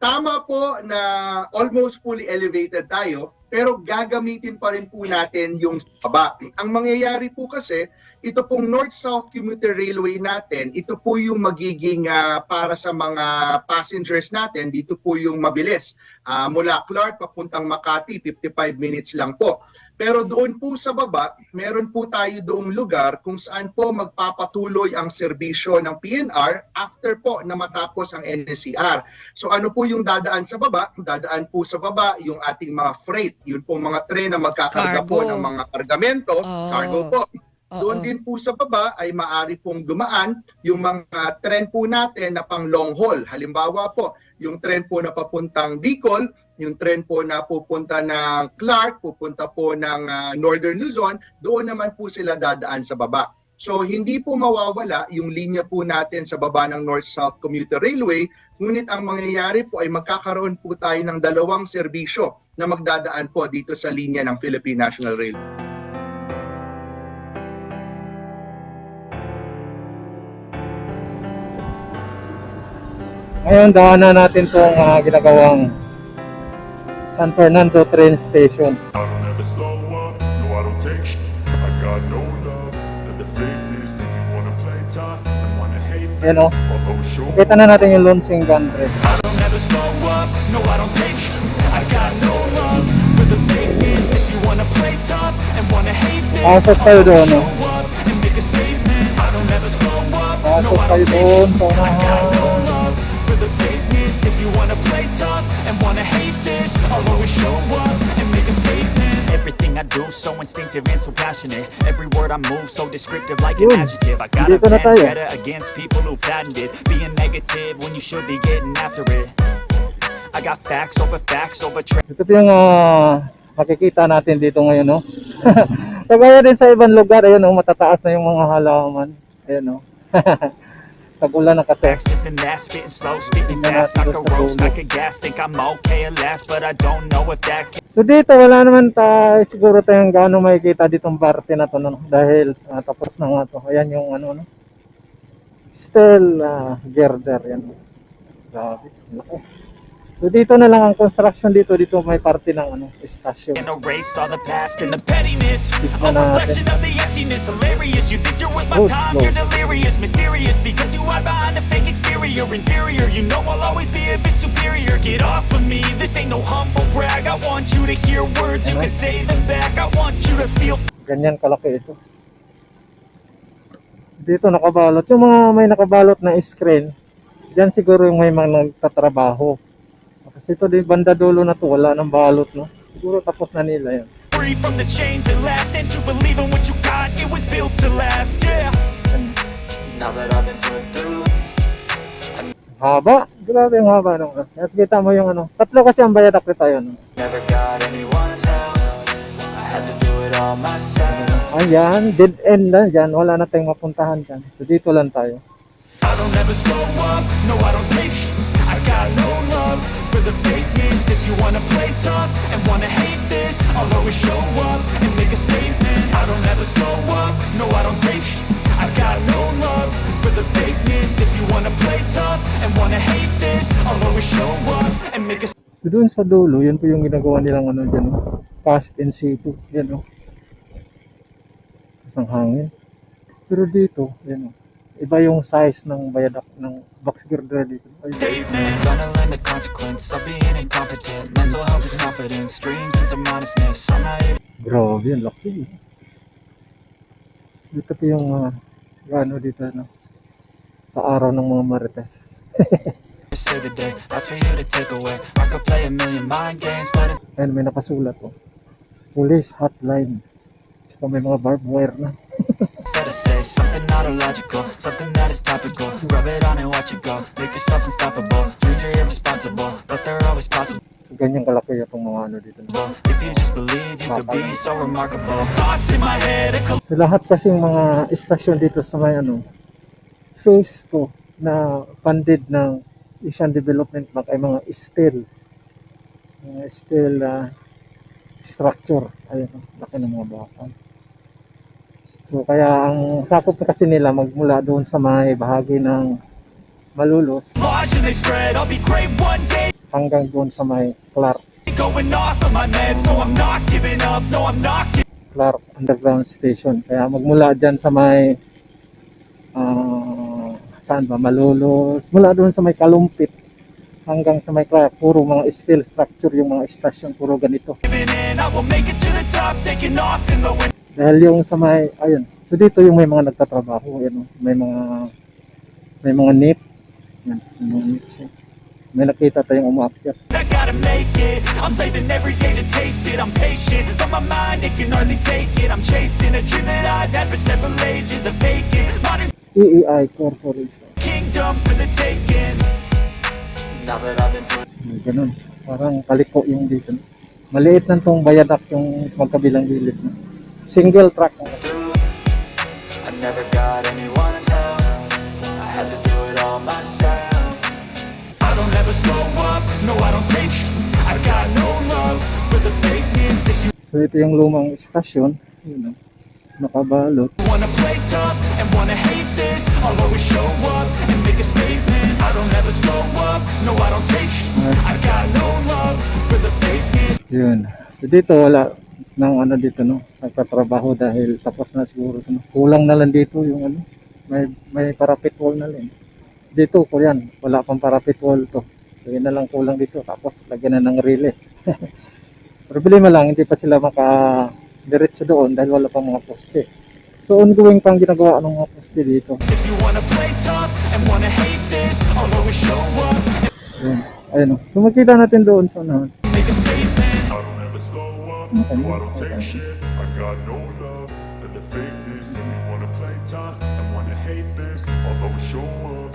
tama po na almost fully elevated tayo, pero gagamitin pa rin po natin yung baba. Ang mangyayari po kasi, ito pong North-South Commuter Railway natin, ito po yung magiging para sa mga passengers natin, dito po yung mabilis. Mula Clark papuntang Makati, 55 minutes lang po. Pero doon po sa baba, meron po tayo doong lugar kung saan po magpapatuloy ang serbisyo ng PNR after po na matapos ang NCR. So ano po yung dadaan sa baba? Dadaan po sa baba yung ating mga freight. Yun po mga tren na magkakarga po ng mga kargamento, cargo po. Doon din po sa baba ay maaari pong dumaan yung mga tren po natin na pang long haul. Halimbawa po, yung tren po na papuntang Bicol, yung tren po na pupunta ng Clark, pupunta po ng Northern Luzon, doon naman po sila dadaan sa baba. So hindi po mawawala yung linya po natin sa baba ng North-South Commuter Railway, ngunit ang mangyayari po ay magkakaroon po tayo ng dalawang serbisyo na magdadaan po dito sa linya ng Philippine National Railway. Ngayon, daanan natin itong ginagawang San Fernando train station. I don't ever slow up, no I don't take shit. I got no love for the fakeness. If you wanna play tough and wanna hate this, Yan o. I'll always show up. Kita na natin yung Lonsing Gantry. I don't ever slow up, no I don't take shit. I got no love for the fakeness. If you wanna play tough and wanna hate this, Pasok tayo doon, no? show up and make a statement. I don't ever slow up, no Pasok I tayo don't take doon. shit. I got no Paunahan. love for the fakeness. If you wanna play tough and wanna hate this, I'll always show up and make a statement. Everything I do so instinctive and so passionate. Every word I move so descriptive like Yun. an adjective. I got a Dito na tayo. vendetta against people who patented being negative when you should be getting after it. I got facts over Ito po yung makikita natin dito ngayon, no? Kagaya din sa ibang lugar, ayun, no? Matataas na yung mga halaman. Ayun, no? Tagulan na kasi. facts. This and that, spitting slow, speaking fast. I could roast, I could gas, think I'm okay at last, but I don't know if that can. So dito, wala naman tayo, siguro tayong gaano makikita ditong parte na to, no? Dahil tapos na nga to. Ayan yung ano, no? Still girder, yan. Grabe, laki. So dito na lang ang construction dito may parte ng estasyon. Erase all the past and the pettiness. na A natin. reflection of the emptiness. Hilarious, you think you're with my Good time, Lord. you're delirious, mysterious because you hide behind a fake exterior. Inferior, you know I'll always be a bit superior. Get off of me, this ain't no humble brag. I want you to hear words, you can say them back. I want you to feel. Ganyan kalaki ito. Dito nakabalot. Yung mga may nakabalot na screen, dyan siguro yung may mga nagtatrabaho. Kasi ito di banda dulo na to, wala nang balot, no? Siguro tapos na nila yan. Free from the chains at last, and to believe in what you got, it was built to last, yeah. Now that I've been put through. Haba, grabe yung haba nung. At kita mo yung tatlo kasi ang bayadak ko tayo, no? Never got anyone's help. I had to do it all myself. Ayan, dead end na dyan, wala na tayong mapuntahan dyan. So dito lang tayo. I don't ever slow up, no I don't take shit. I got no love for the fakeness. If you wanna play tough and wanna hate this, I'll always show up and make a statement. I don't ever slow up, no I don't take shit. I got no love for the fakeness. If you wanna play tough and wanna hate this, I'll always show up and make a So doon sa dulo, yun po yung ginagawa nilang dyan, no? Fast and situ, yan, no? Isang hangin. Pero dito, yan, no? Iba yung size ng bayadak ng box girder dito. Ay, statement. Gonna learn the consequence of being incompetent. Mental health is confidence, dreams and some honestness. I'm not even grabe, yan, laki. Dito po yung gano dito, no? Sa araw ng mga marites. to save the day. That's for you to take away. I could play a million mind games, but it's Ayan, may nakasulat, oh. Police hotline. Tsaka may mga barbed wire na. set to say something not illogical, something that is topical. Rub it on and watch it go. Make yourself unstoppable. Dreams are irresponsible, but they're always possible. Ganyan kalaki itong mga dito. If you just believe, you could be so remarkable. Thoughts in my head, a Sa lahat kasing mga istasyon dito sa may phase 2 na funded ng Asian Development Bank ay mga steel. Mga steel structure. Ayun, laki ng mga bakal. So kaya ang sakop kasi nila magmula doon sa may bahagi ng Malulos large and they spread. I'll be great one day. hanggang doon sa may Clark Going off of my meds, no I'm not giving up, no I'm not giving Underground Station. Kaya magmula dyan sa may saan ba? Malolos. Mula doon sa may Kalumpit hanggang sa may Clark, puro mga steel structure yung mga istasyon, puro ganito. in. I will make it to the top, taking off in the wind. Dahil yung sa may, ayun. So dito yung may mga nagtatrabaho, yan, may mga NIP. Yan, may mga NIP siya. May nakita tayong umaakyat. I gotta make it, I'm saving every day to taste it. I'm patient, but my mind, it can hardly take it. I'm chasing a dream that I've had for several ages. A vacant, modern EEI Corporation. kingdom for the taking. Now that I've been put Ganun. Parang paliko yung dito. Maliit lang tong bayadak yung magkabilang gilid. Single track. through, I never got anyone's help. I had to do it all myself. I don't ever slow up, no I don't take sh- I got no love for the fakeness. If you So ito yung lumang istasyon. Yun, nakabalot. wanna play tough and wanna hate this, I'll always show up and make a statement. I don't ever slow up, no I don't take sh- I got no love for the fakeness. Yun. So dito wala nang ano dito no. Nagtatrabaho dahil tapos na siguro. No? Kulang na lang dito yung ano. May parapet wall na lang. Dito ko yan. Wala pang parapet wall to. So yun na lang kulang dito. Tapos lagyan na ng release. Problema lang hindi pa sila diretso doon dahil wala pang mga poste. So ongoing pang ginagawa ng mga poste dito. If you wanna play tough and wanna hate this, I'll always show up Yun. Ayun o. So makita natin doon sa unahan. and make a statement. I don't ever slow up, no, I don't take shit. I got no love for the fakeness. If you wanna play tough and wanna hate this, I'll always show up.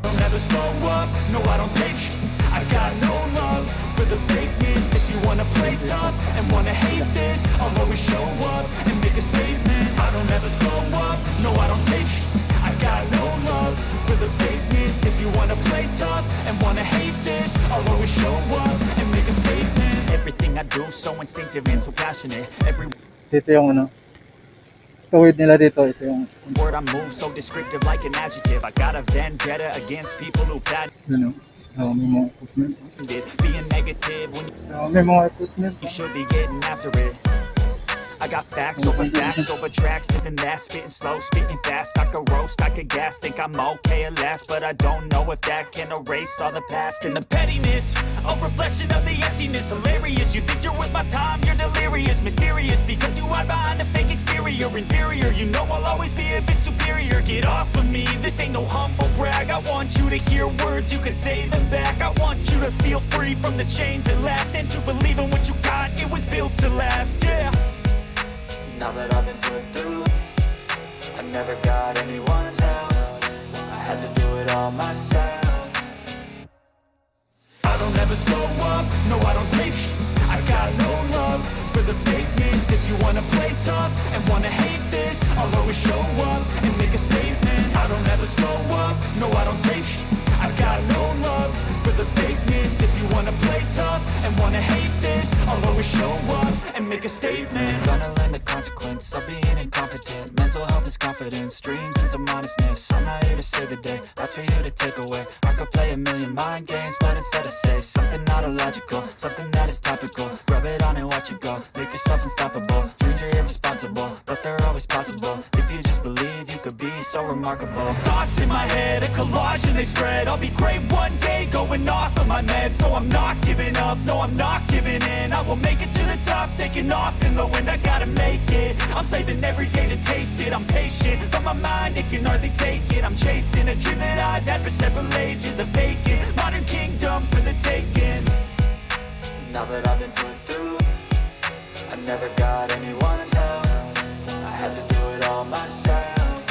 Don't ever slow up, no I don't take sh- I got no love for the fakeness. If you wanna play tough and wanna hate this, I'll always show up and make a statement. I don't ever slow up, no I don't take sh- I got no love for the fakeness. If you wanna play tough and wanna hate this, I'll always show up and make a statement. Everything I do so instinctive and so passionate. Every Dito yung ano. Tuwid nila dito. Ito yung word I move so descriptive like an adjective. I got a vendetta against people who yun o. May mga equipment. patented being negative when May mga equipment. you should be getting after it. I got facts over tracks, isn't that spitting slow, spitting fast? I could roast, I could gas, think I'm okay at last, but I don't know if that can erase all the past and the pettiness. A reflection of the emptiness, hilarious. You think you're with my time, you're delirious, mysterious because you hide behind a fake exterior, inferior. You know I'll always be a bit superior. Get off of me, this ain't no humble brag. I want you to hear words, you can say them back. I want you to feel free from the chains that last and to believe in what you got. It was built to last, yeah. Now that I've been put through, I never got anyone's help. I had to do it all myself. I don't ever slow up, no I don't take sh- I got no love for the fakeness. If you wanna play tough and wanna hate this, I'll always show up and make a statement. I don't ever slow up, no I don't take sh- I got no love for the fakeness. If you wanna play tough and wanna hate this, I'll always show up and make a statement. Gonna learn the consequence of being incompetent. Mental health is confidence, dreams and some honestness. I'm not here to save the day, that's for you to take away. I could play a million mind games, but instead I say something not illogical, something that is topical. Rub it on and watch it go, make yourself unstoppable. Dreams are irresponsible, but they're always possible. If you just believe, you could be so remarkable. Thoughts in my head, a collage and they spread. I'll be great one day, going off of my meds. No, I'm not giving up, no, I'm not giving in. I will make it to the top, taking off in the wind. I gotta make it, I'm saving every day to taste it. I'm patient, but my mind, it can hardly take it. I'm chasing a dream that I've had for several ages. A vacant, modern kingdom for the taking. Now that I've been put through, I never got anyone's help. I had to do it all myself.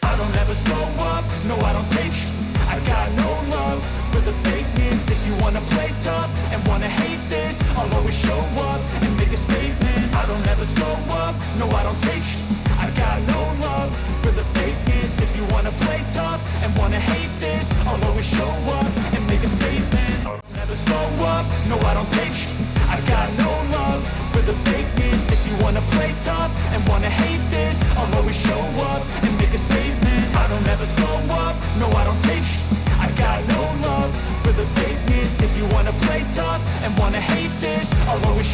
I don't ever slow up, no I don't take sh- I got no love for the fakeness. If you wanna play tough and wanna hate this, I'll always show up and make a statement. I don't ever slow up, no I don't take sh- I got no love for the fakeness. If you wanna play tough and wanna hate this, I'll always show up and make a statement. Never slow up, no I don't take sh- I got no love for the fakeness. If you wanna play tough and wanna hate this, I'll always show up and make a statement. I don't ever slow up, no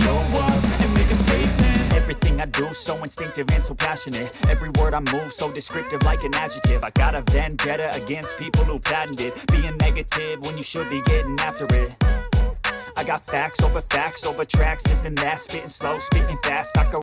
show up and make a statement. Everything I do so instinctive and so passionate. Every word I move so descriptive like an adjective. I got a vendetta against people who patented being negative when you should be getting after it. I got facts over tracks, this and that, spitting slow, spitting fast. I could